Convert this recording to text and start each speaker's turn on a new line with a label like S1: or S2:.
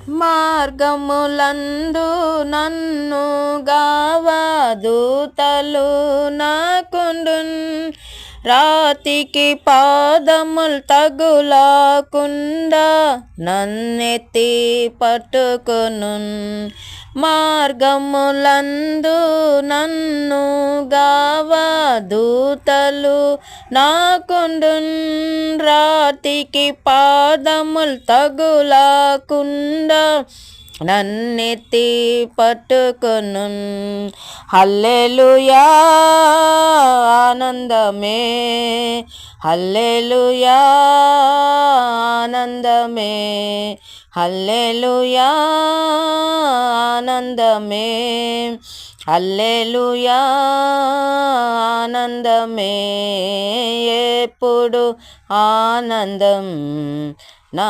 S1: మార్గములందు నన్ను గావా దూతలు నాకుండున్, రాతికి పాదములు తగులాకుండా నన్నెత్తి పట్టుకొనున్. మార్గములందు నన్ను గావా దూతలు నాకుండున్, రాతికి పాదములు తగులాకుండా నన్నెత్తి పట్టుకొనున్. హల్లెలూయా ఆనందమే, హల్లెలూయా ఆనందమే, హల్లెలూయా ఆనందమే, హల్లెలూయా ఆనందమే, ఎప్పుడు ఆనందం నా